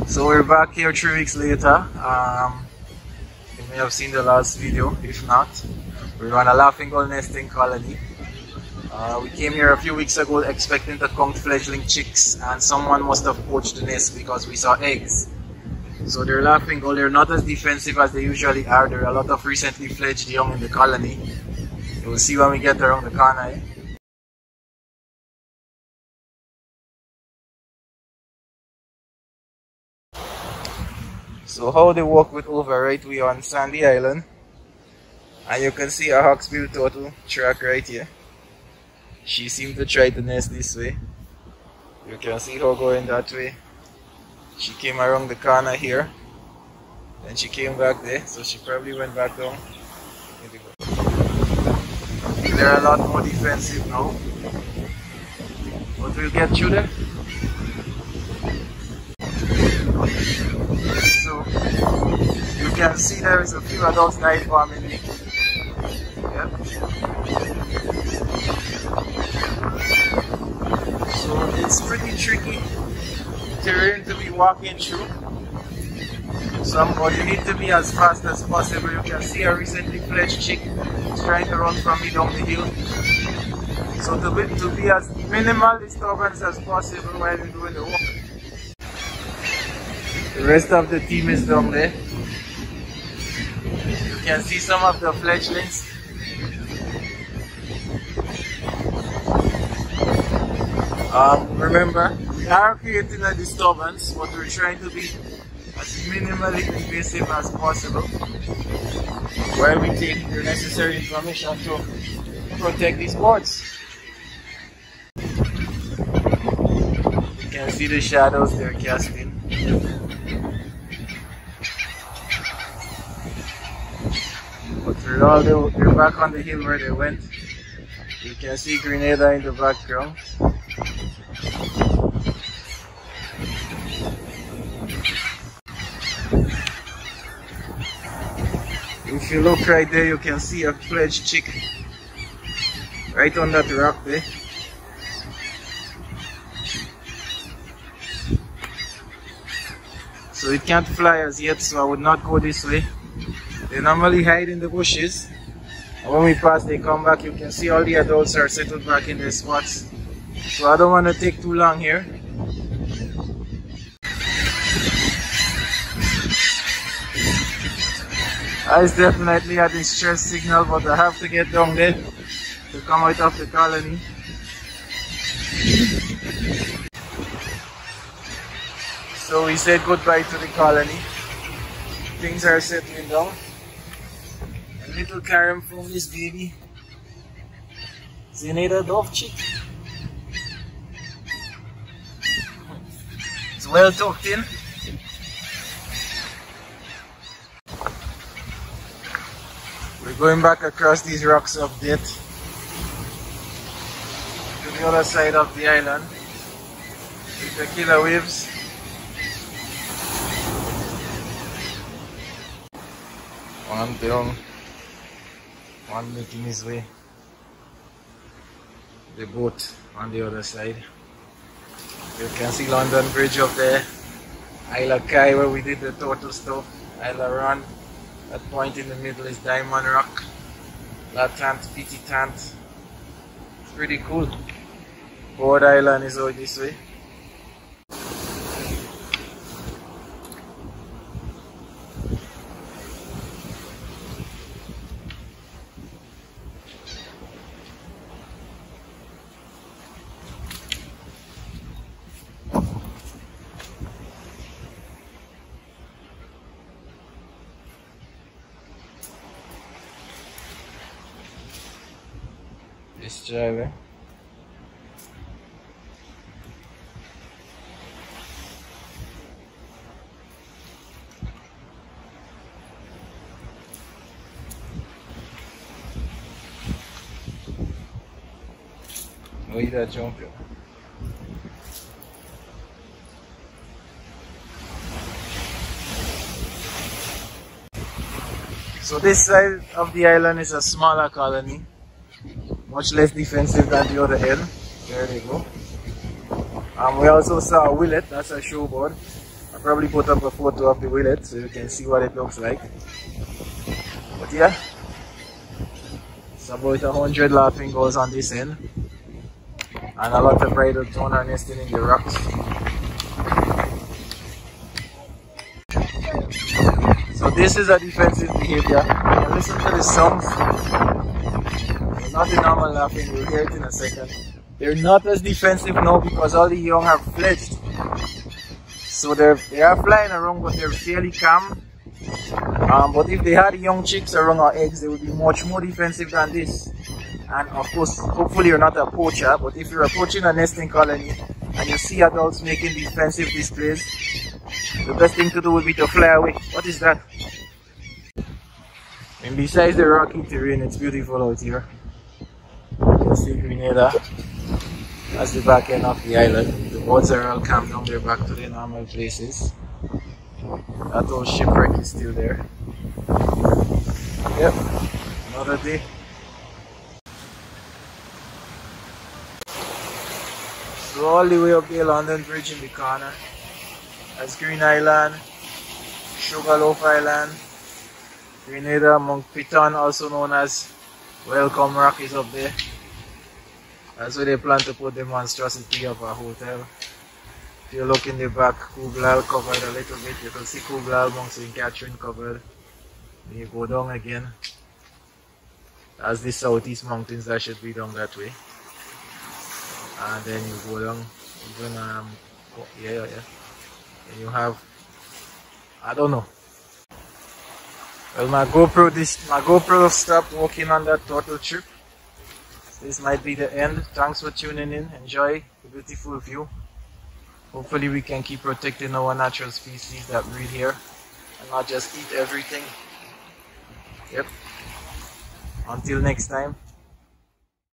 So we're back here 3 weeks later. You may have seen the last video. If not, we're on a laughing gull nesting colony. We came here a few weeks ago expecting to count fledgling chicks, and someone must have poached the nest because we saw eggs. So they're laughing gull. They're not as defensive as they usually are. There are a lot of recently fledged young in the colony. You'll see when we get around the corner. So how they work with over, right? We are on Sandy Island, and you can see a hawksbill turtle track right here. She seemed to try to nest this way. You can see her going that way. She came around the corner here, then she came back there, so she probably went back down. They're a lot more defensive now, but we'll get through them. So you can see there is a few adults dive farming. Yep. So it's pretty tricky terrain to be walking through. But you need to be as fast as possible. You can see a recently fledged chick is trying to run from me down the hill. So to be as minimal disturbance as possible while you're doing the walk. The rest of the team is down there. You can see some of the fledglings. Remember, we are creating a disturbance, but we're trying to be as minimally invasive as possible while we take the necessary information to protect these birds. You can see the shadows they're casting. But they're back on the hill where they went. You can see Grenada in the background. If you look right there, you can see a fledged chick right on that rock there. So it can't fly as yet, so I would not go this way. They normally hide in the bushes, and when we pass they come back. You can see all the adults are settled back in their spots. So I don't want to take too long here. It's definitely a distress signal, but I have to get down there to come out of the colony. So we said goodbye to the colony. Things are settling down. A little carom from this baby. Grenada dove chick. It's well tucked in. We're going back across these rocks of death to the other side of the island with the killer waves. One down, one making his way. The boat on the other side. You can see London Bridge up there. Isle of Kai where we did the turtle stuff. Isle of Ron. That point in the middle is Diamond Rock. La Tante, Petit Tante. It's pretty cool. Board Island is out this way. This driveway. Oh, you that jump here. So this side of the island is a smaller colony, much less defensive than the other end. There they go. We also saw a willet, that's a showboard. I'll probably put up a photo of the willet so you can see what it looks like. But yeah, it's about 100 laughing gulls on this end, and a lot of bridal tone are nesting in the rocks. So this is a defensive behavior. Now listen to the sounds. It's not the normal laughing, we'll hear it in a second. They're not as defensive now because all the young have fledged. So they are flying around, but they're fairly calm. But if they had young chicks around or eggs, they would be much more defensive than this. And of course, hopefully you're not a poacher, but if you're approaching a nesting colony and you see adults making defensive displays, the best thing to do would be to fly away. What is that? And besides the rocky terrain, it's beautiful out here. You can see Grenada. That's the back end of the island. The boats are all camped down there back to their normal places. That old shipwreck is still there. Yep, another day. So all the way up there, London Bridge in the corner. That's Green Island, Sugarloaf Island, Grenada, Monk Piton, also known as Welcome Rock, is up there. That's where they plan to put the monstrosity of a hotel. If you look in the back, Kublal covered a little bit. You can see Kublal, Mount St. Catherine covered. Then you go down again. That's the southeast mountains that should be down that way. And then you go down, even yeah. And you have, I don't know. Well, my GoPro stopped working on that total trip. This might be the end. Thanks for tuning in. Enjoy the beautiful view. Hopefully we can keep protecting our natural species that breed here and not just eat everything. Yep. Until next time.